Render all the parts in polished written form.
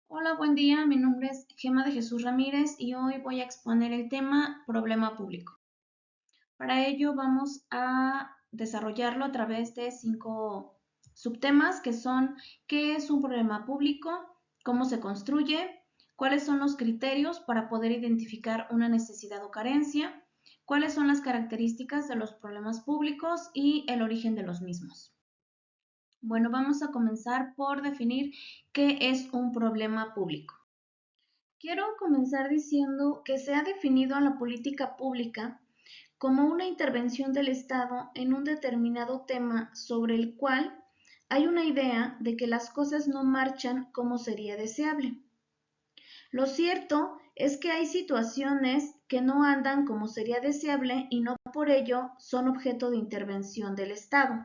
Hola, buen día. Mi nombre es Gema de Jesús Ramírez y hoy voy a exponer el tema problema público. Para ello vamos a desarrollarlo a través de 5 subtemas que son: ¿qué es un problema público? ¿Cómo se construye? ¿Cuáles son los criterios para poder identificar una necesidad o carencia? ¿Cuáles son las características de los problemas públicos y el origen de los mismos? Bueno, vamos a comenzar por definir qué es un problema público. Quiero comenzar diciendo que se ha definido a la política pública como una intervención del Estado en un determinado tema sobre el cual hay una idea de que las cosas no marchan como sería deseable. Lo cierto es que hay situaciones que no andan como sería deseable y no por ello son objeto de intervención del Estado.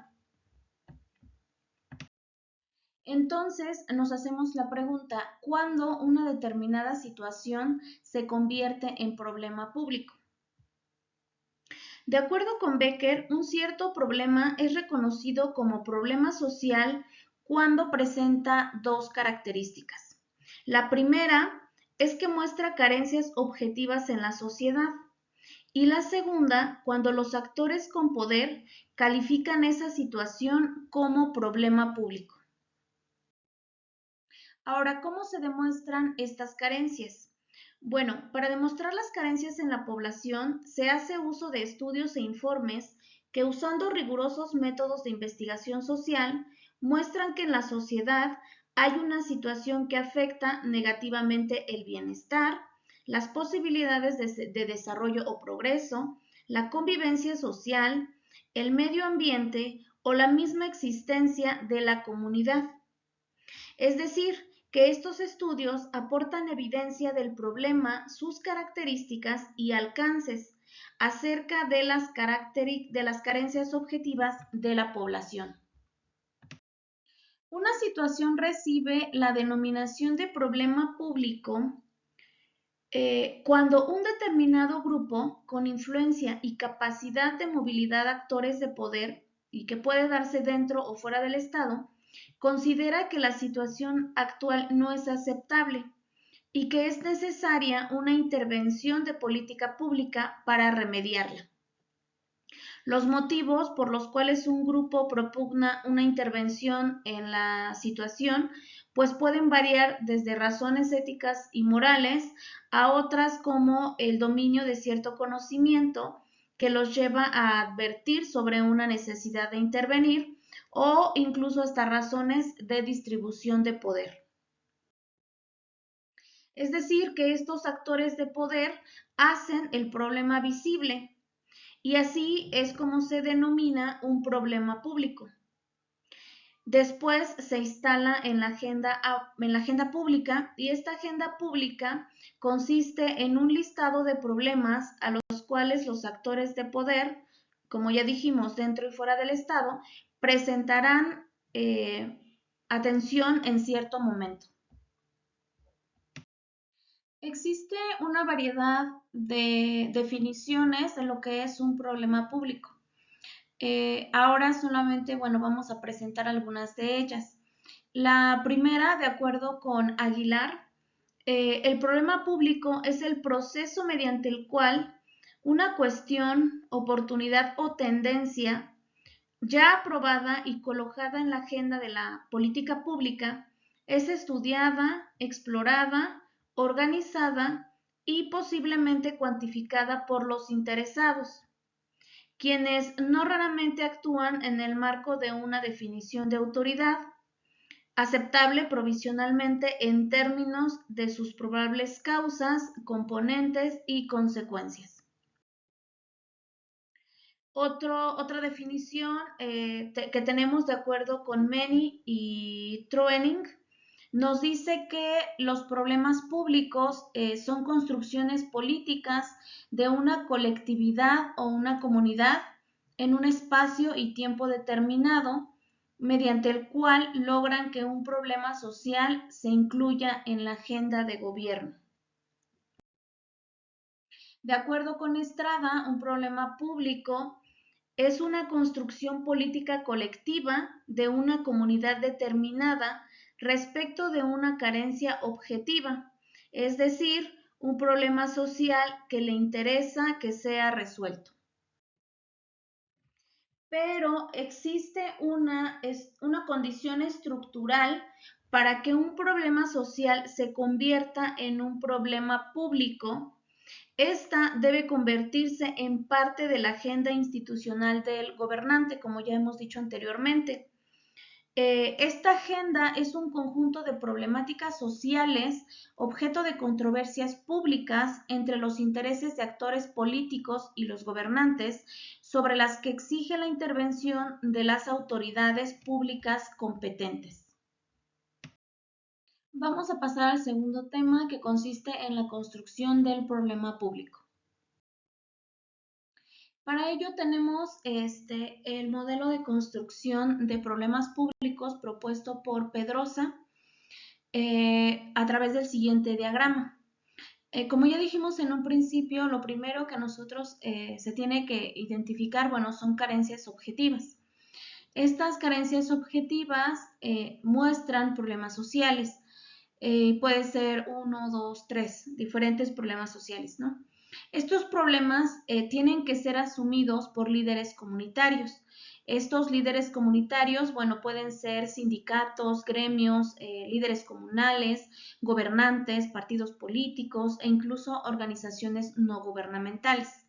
Entonces nos hacemos la pregunta: ¿cuándo una determinada situación se convierte en problema público? De acuerdo con Becker, un cierto problema es reconocido como problema social cuando presenta dos características. La primera es que muestra carencias objetivas en la sociedad, y la segunda, cuando los actores con poder califican esa situación como problema público. Ahora, ¿cómo se demuestran estas carencias? Bueno, para demostrar las carencias en la población se hace uso de estudios e informes que, usando rigurosos métodos de investigación social, muestran que en la sociedad hay una situación que afecta negativamente el bienestar, las posibilidades de desarrollo o progreso, la convivencia social, el medio ambiente o la misma existencia de la comunidad. Es decir, que estos estudios aportan evidencia del problema, sus características y alcances acerca de las carencias objetivas de la población. Una situación recibe la denominación de problema público cuando un determinado grupo con influencia y capacidad de movilidad de actores de poder, y que puede darse dentro o fuera del Estado, considera que la situación actual no es aceptable y que es necesaria una intervención de política pública para remediarla. Los motivos por los cuales un grupo propugna una intervención en la situación pues pueden variar desde razones éticas y morales a otras como el dominio de cierto conocimiento que los lleva a advertir sobre una necesidad de intervenir, o incluso hasta razones de distribución de poder. Es decir, que estos actores de poder hacen el problema visible, y así es como se denomina un problema público. Después se instala en la agenda pública, y esta agenda pública consiste en un listado de problemas a los cuales los actores de poder, como ya dijimos, dentro y fuera del Estado, presentarán atención en cierto momento. Existe una variedad de definiciones de lo que es un problema público. Ahora solamente, bueno, vamos a presentar algunas de ellas. La primera, de acuerdo con Aguilar, el problema público es el proceso mediante el cual una cuestión, oportunidad o tendencia ya aprobada y colocada en la agenda de la política pública es estudiada, explorada, organizada y posiblemente cuantificada por los interesados, quienes no raramente actúan en el marco de una definición de autoridad, aceptable provisionalmente en términos de sus probables causas, componentes y consecuencias. Otra definición que tenemos de acuerdo con Meny y Troening nos dice que los problemas públicos son construcciones políticas de una colectividad o una comunidad en un espacio y tiempo determinado, mediante el cual logran que un problema social se incluya en la agenda de gobierno. De acuerdo con Estrada, un problema público es una construcción política colectiva de una comunidad determinada respecto de una carencia objetiva, es decir, un problema social que le interesa que sea resuelto. Pero existe una condición estructural para que un problema social se convierta en un problema público. Esta debe convertirse en parte de la agenda institucional del gobernante, como ya hemos dicho anteriormente. Esta agenda es un conjunto de problemáticas sociales, objeto de controversias públicas entre los intereses de actores políticos y los gobernantes, sobre las que exige la intervención de las autoridades públicas competentes. Vamos a pasar al segundo tema, que consiste en la construcción del problema público. Para ello tenemos el modelo de construcción de problemas públicos propuesto por Pedrosa a través del siguiente diagrama. Como ya dijimos en un principio, lo primero que nosotros se tiene que identificar, bueno, son carencias objetivas. Estas carencias objetivas muestran problemas sociales. Puede ser 1, 2, 3, diferentes problemas sociales, ¿no? Estos problemas tienen que ser asumidos por líderes comunitarios. Estos líderes comunitarios, bueno, pueden ser sindicatos, gremios, líderes comunales, gobernantes, partidos políticos e incluso organizaciones no gubernamentales.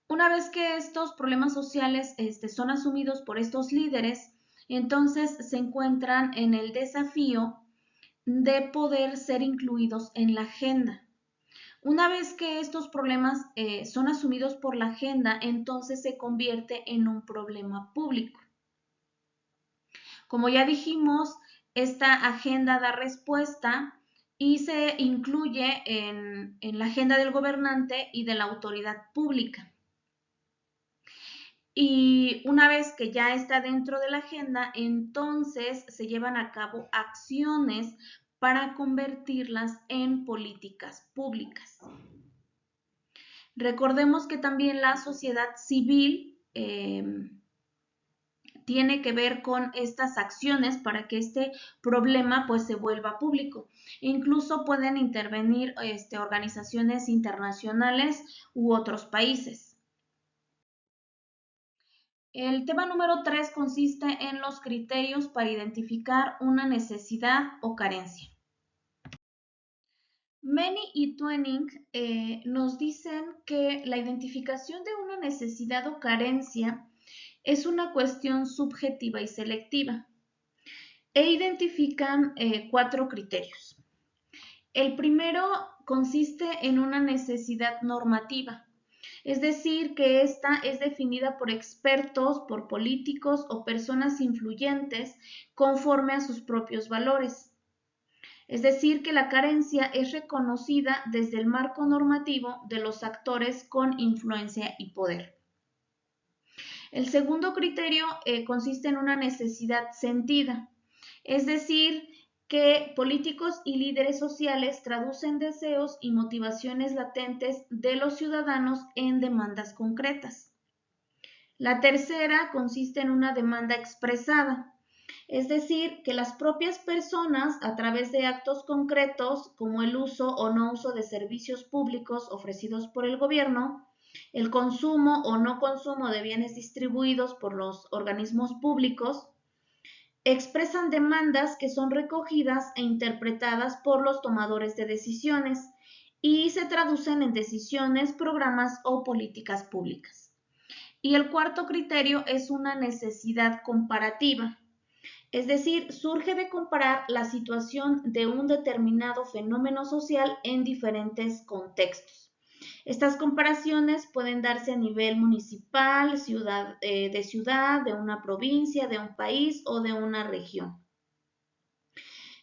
Una vez que estos problemas sociales son asumidos por estos líderes, entonces se encuentran en el desafío de poder ser incluidos en la agenda. Una vez que estos problemas son asumidos por la agenda, entonces se convierte en un problema público. Como ya dijimos, esta agenda da respuesta y se incluye en la agenda del gobernante y de la autoridad pública. Y una vez que ya está dentro de la agenda, entonces se llevan a cabo acciones para convertirlas en políticas públicas. Recordemos que también la sociedad civil tiene que ver con estas acciones para que este problema pues se vuelva público. Incluso pueden intervenir organizaciones internacionales u otros países. El tema número 3 consiste en los criterios para identificar una necesidad o carencia. Meny y Twining nos dicen que la identificación de una necesidad o carencia es una cuestión subjetiva y selectiva e identifican 4 criterios. El primero consiste en una necesidad normativa, es decir, que esta es definida por expertos, por políticos o personas influyentes conforme a sus propios valores. Es decir, que la carencia es reconocida desde el marco normativo de los actores con influencia y poder. El segundo criterio consiste en una necesidad sentida, es decir, que políticos y líderes sociales traducen deseos y motivaciones latentes de los ciudadanos en demandas concretas. La tercera consiste en una demanda expresada, es decir, que las propias personas, a través de actos concretos, como el uso o no uso de servicios públicos ofrecidos por el gobierno, el consumo o no consumo de bienes distribuidos por los organismos públicos, expresan demandas que son recogidas e interpretadas por los tomadores de decisiones y se traducen en decisiones, programas o políticas públicas. Y el cuarto criterio es una necesidad comparativa. Es decir, surge de comparar la situación de un determinado fenómeno social en diferentes contextos. Estas comparaciones pueden darse a nivel municipal, de una provincia, de un país o de una región.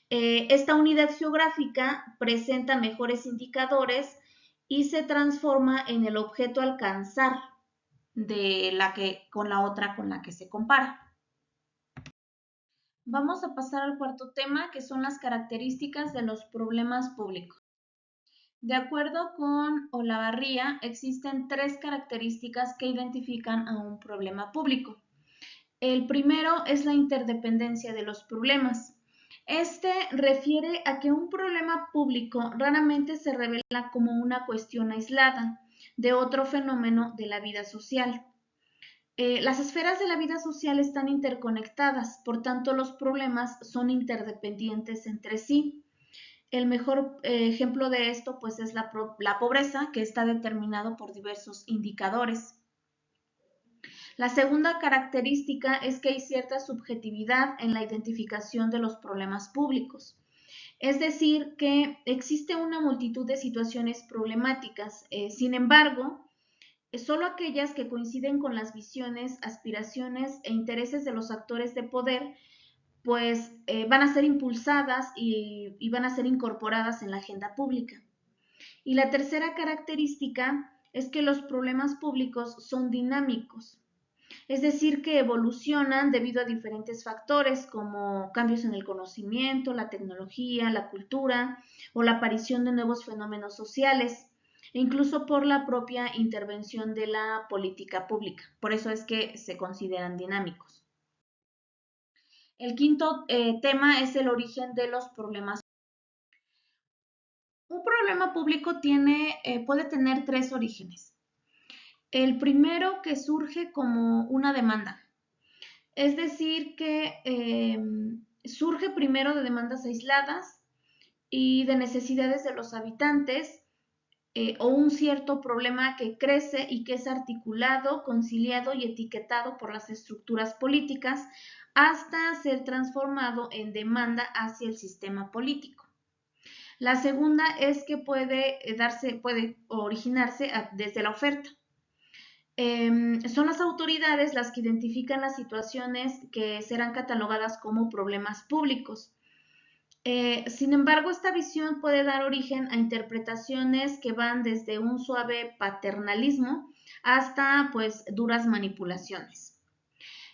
Esta unidad geográfica presenta mejores indicadores y se transforma en el objeto a alcanzar con la otra con la que se compara. Vamos a pasar al cuarto tema, que son las características de los problemas públicos. De acuerdo con Olavarría, existen 3 características que identifican a un problema público. El primero es la interdependencia de los problemas. Este refiere a que un problema público raramente se revela como una cuestión aislada de otro fenómeno de la vida social. Las esferas de la vida social están interconectadas, por tanto los problemas son interdependientes entre sí. El mejor ejemplo de esto pues es la pobreza, que está determinado por diversos indicadores. La segunda característica es que hay cierta subjetividad en la identificación de los problemas públicos. Es decir, que existe una multitud de situaciones problemáticas. Sin embargo, solo aquellas que coinciden con las visiones, aspiraciones e intereses de los actores de poder, pues van a ser impulsadas y van a ser incorporadas en la agenda pública. Y la tercera característica es que los problemas públicos son dinámicos, es decir, que evolucionan debido a diferentes factores como cambios en el conocimiento, la tecnología, la cultura o la aparición de nuevos fenómenos sociales, e incluso por la propia intervención de la política pública. Por eso es que se consideran dinámicos. El quinto tema es el origen de los problemas. Un problema público puede tener tres orígenes. El primero, que surge como una demanda. Es decir, que surge primero de demandas aisladas y de necesidades de los habitantes, o un cierto problema que crece y que es articulado, conciliado y etiquetado por las estructuras políticas hasta ser transformado en demanda hacia el sistema político. La segunda es que puede originarse desde la oferta. Son las autoridades las que identifican las situaciones que serán catalogadas como problemas públicos. Sin embargo, esta visión puede dar origen a interpretaciones que van desde un suave paternalismo hasta pues duras manipulaciones.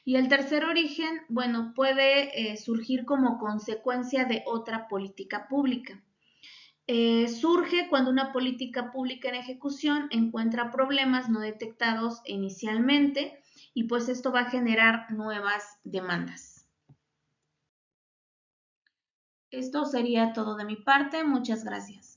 Y el tercer origen, bueno, puede surgir como consecuencia de otra política pública. Surge cuando una política pública en ejecución encuentra problemas no detectados inicialmente y pues esto va a generar nuevas demandas. Esto sería todo de mi parte. Muchas gracias.